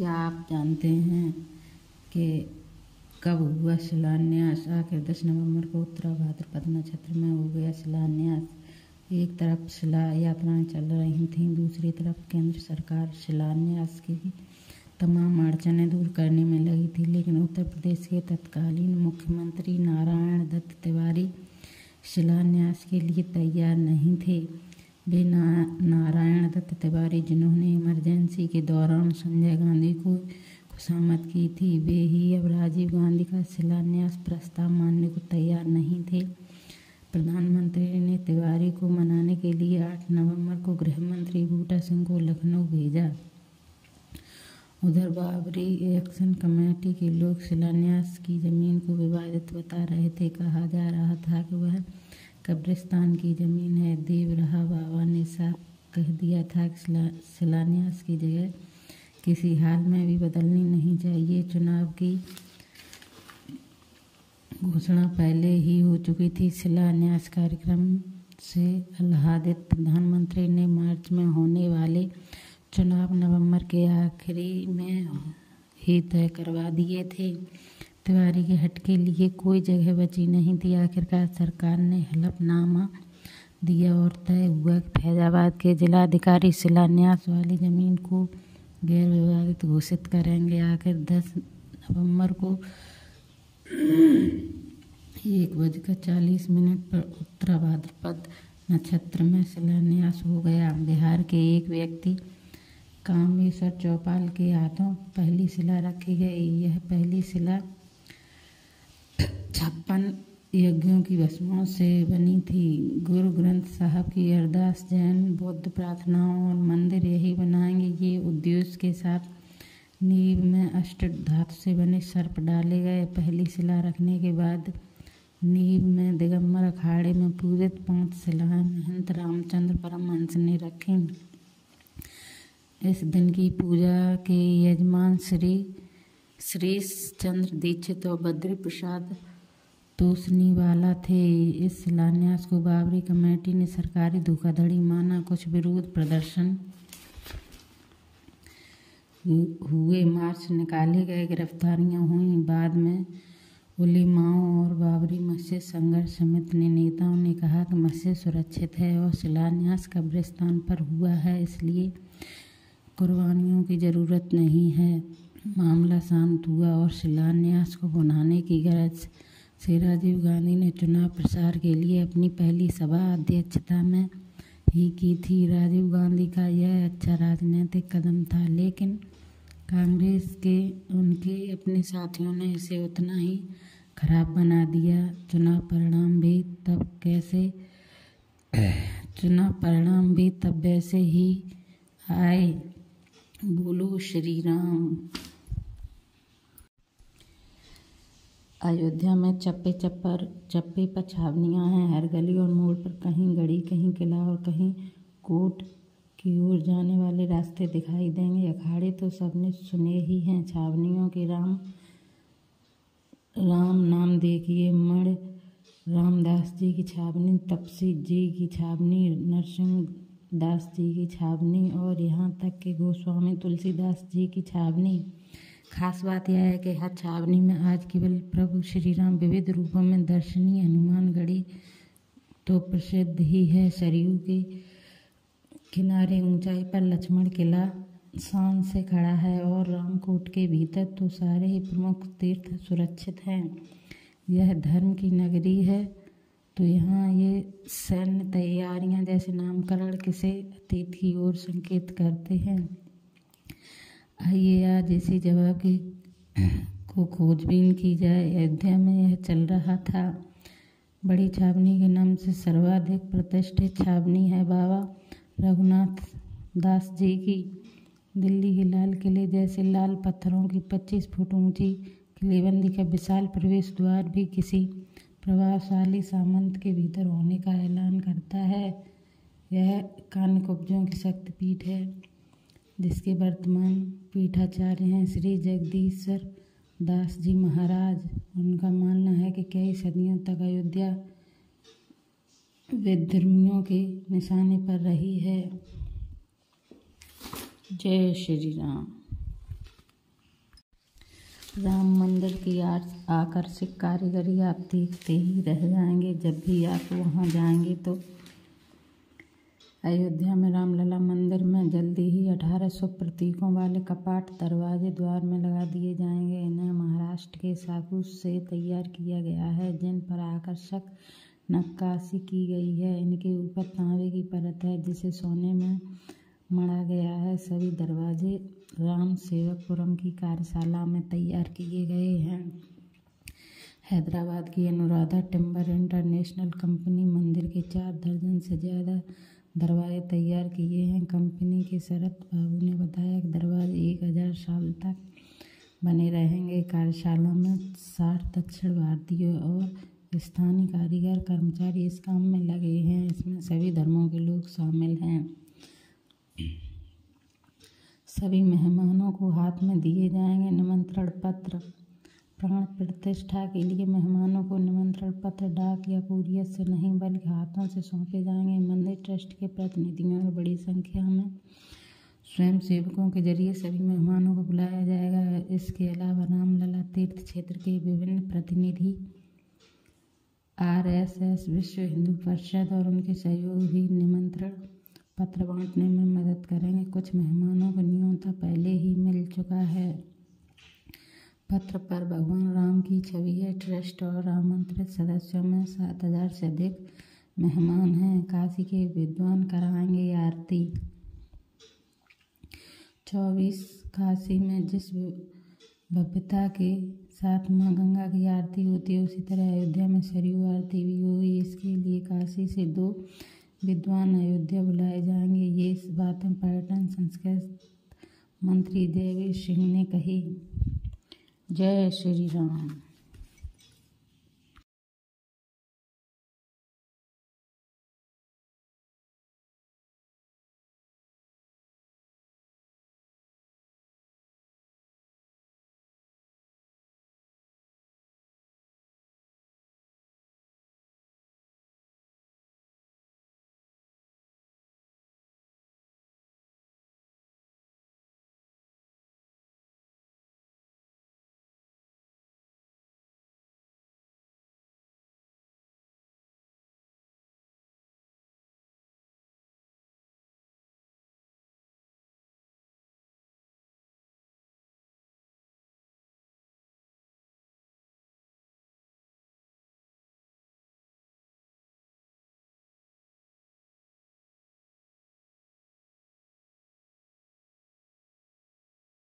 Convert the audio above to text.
क्या आप जानते हैं कि कब हुआ शिलान्यास? आखिर 10 नवंबर को उत्तरा भाद्रपद नक्षत्र में हो गया शिलान्यास। एक तरफ शिला यात्राएं चल रही थीं, दूसरी तरफ केंद्र सरकार शिलान्यास की तमाम अड़चनें दूर करने में लगी थी। लेकिन उत्तर प्रदेश के तत्कालीन मुख्यमंत्री नारायण दत्त तिवारी शिलान्यास के लिए तैयार नहीं थे। वे नारायण दत्त तिवारी जिन्होंने इमरजेंसी के दौरान संजय गांधी को खुशामद की थी, वे ही अब राजीव गांधी का शिलान्यास प्रस्ताव मानने को तैयार नहीं थे। प्रधानमंत्री ने तिवारी को मनाने के लिए 8 नवंबर को गृह मंत्री बूटा सिंह को लखनऊ भेजा। उधर बाबरी एक्शन कमेटी के लोग शिलान्यास की जमीन को विवादित बता रहे थे। कहा जा रहा था कि वह कब्रिस्तान की जमीन है। देवरहा बाबा ने साफ कह दिया था कि शिलान्यास की जगह किसी हाल में भी बदलनी नहीं चाहिए। चुनाव की घोषणा पहले ही हो चुकी थी। शिलान्यास कार्यक्रम से आह्लादित प्रधानमंत्री ने मार्च में होने वाले चुनाव नवंबर के आखिरी में ही तय करवा दिए थे। तिवारी के हट के लिए कोई जगह बची नहीं थी। आखिरकार सरकार ने हलफनामा दिया और तय हुआ कि फैजाबाद के जिलाधिकारी शिलान्यास वाली जमीन को गैर विवादित घोषित करेंगे। आखिर 10 नवंबर को 1:40 पर उत्तरा भाद्रपद नक्षत्र में शिलान्यास हो गया। बिहार के एक व्यक्ति कामेश्वर चौपाल के हाथों पहली शिला रखी गई। यह पहली शिला 56 यज्ञों की भस्मों से बनी थी। गुरु ग्रंथ साहब की अरदास, जैन बौद्ध प्रार्थनाओं और मंदिर यही बनाएंगे। ये उद्देश्य के साथ नींव में अष्ट धातु से बने सर्प डाले गए। पहली शिला रखने के बाद नींव में दिगंबर अखाड़े में पूजित 5 शिलाएं महंत रामचंद्र परमहंस ने रखी। इस दिन की पूजा के यजमान श्री चंद्र दीक्षित और बद्री प्रसाद तोषनीवाला थे। इस शिलान्यास को बाबरी कमेटी ने सरकारी धोखाधड़ी माना। कुछ विरोध प्रदर्शन हुए, मार्च निकाले गए, गिरफ्तारियां हुई। बाद में उलेमाओं और बाबरी मस्जिद संघर्ष समिति ने नेताओं ने कहा कि मस्जिद सुरक्षित है और शिलान्यास कब्रिस्तान पर हुआ है, इसलिए कुर्बानियों की जरूरत नहीं है। मामला शांत हुआ और शिलान्यास को बनाने की गरज से राजीव गांधी ने चुनाव प्रचार के लिए अपनी पहली सभा अध्यक्षता में ही की थी। राजीव गांधी का यह अच्छा राजनीतिक कदम था, लेकिन कांग्रेस के उनके अपने साथियों ने इसे उतना ही खराब बना दिया। चुनाव परिणाम भी तब वैसे ही आए। बोलो श्री राम। अयोध्या में चप्पे पर छावनियां हैं। हर गली और मोड़ पर कहीं गढ़ी, कहीं किला और कहीं कोर्ट की ओर जाने वाले रास्ते दिखाई देंगे। अखाड़े तो सबने सुने ही हैं। छावनियों के राम नाम देखिए। मण रामदास जी की छावनी, तपसी जी की छावनी, नरसिंह दास जी की छावनी और यहाँ तक कि गोस्वामी तुलसीदास जी की छावनी। खास बात यह है कि हर छावनी में आज केवल प्रभु श्री राम विविध रूपों में दर्शनीय। हनुमानगढ़ी तो प्रसिद्ध ही है। सरयू के किनारे ऊंचाई पर लक्ष्मण किला शान से खड़ा है और रामकोट के भीतर तो सारे ही प्रमुख तीर्थ सुरक्षित हैं। यह धर्म की नगरी है, तो यहाँ ये सैन्य तैयारियां जैसे नामकरण किसे अतीत की ओर संकेत करते हैं। आइए आज इसी जवाब को खोजबीन की जाए। अयोध्या में यह चल रहा था। बड़ी छावनी के नाम से सर्वाधिक प्रतिष्ठित छावनी है बाबा रघुनाथ दास जी की। दिल्ली के लाल किले जैसे लाल पत्थरों की 25 फुट ऊंची किलेबंदी का विशाल प्रवेश द्वार भी किसी प्रभावशाली सामंत के भीतर होने का ऐलान करता है। यह कान्यकुब्जों की शक्तिपीठ है, जिसके वर्तमान पीठाचार्य हैं श्री जगदीश्वर दास जी महाराज। उनका मानना है कि कई सदियों तक अयोध्या विधर्मियों के निशाने पर रही है। जय श्री राम। राम मंदिर की आकर्षक कारीगरी आप देखते ही रह जाएंगे जब भी आप वहां जाएंगे। तो अयोध्या में रामलला मंदिर में जल्दी ही 1800 प्रतीकों वाले कपाट दरवाजे द्वार में लगा दिए जाएंगे। इन्हें महाराष्ट्र के सागौन से तैयार किया गया है, जिन पर आकर्षक नक्काशी की गई है। इनके ऊपर तांबे की परत है जिसे सोने में मढ़ा गया है। सभी दरवाजे राम सेवकपुरम की कार्यशाला में तैयार किए गए हैं। हैदराबाद की अनुराधा टिम्बर इंटरनेशनल कंपनी मंदिर के 4 दर्जन से ज़्यादा दरवाजे तैयार किए हैं। कंपनी के शरत बाबू ने बताया कि दरवाजे 1000 साल तक बने रहेंगे। कार्यशाला में 60 दक्षिण भारतीय और स्थानीय कारीगर कर्मचारी इस काम में लगे हैं। इसमें सभी धर्मों के लोग शामिल हैं। सभी मेहमानों को हाथ में दिए जाएंगे निमंत्रण पत्र। प्राण प्रतिष्ठा के लिए मेहमानों को निमंत्रण पत्र डाक या कुरियर से नहीं बल्कि हाथों से सौंपे जाएंगे। मंदिर ट्रस्ट के प्रतिनिधियों और बड़ी संख्या में स्वयं सेवकों के जरिए सभी मेहमानों को बुलाया जाएगा। इसके अलावा रामलला तीर्थ क्षेत्र के विभिन्न प्रतिनिधि, RSS, विश्व हिंदू परिषद और उनके सहयोगी भी निमंत्रण पत्र बांटने में मदद करेंगे। कुछ मेहमानों को न्योता पहले ही मिल चुका है। पत्र पर भगवान राम की छवि है। ट्रस्ट और आमंत्रित सदस्यों में 7000 से अधिक मेहमान हैं। काशी के विद्वान कराएंगे आरती। 24 काशी में जिस भव्यता के साथ मां गंगा की आरती होती है, उसी तरह अयोध्या में सरयू आरती भी होगी। इसके लिए काशी से 2 विद्वान अयोध्या बुलाए जाएंगे। ये बातें पर्यटन संस्कृति मंत्री देवेश सिंह ने कही। जय श्री राम।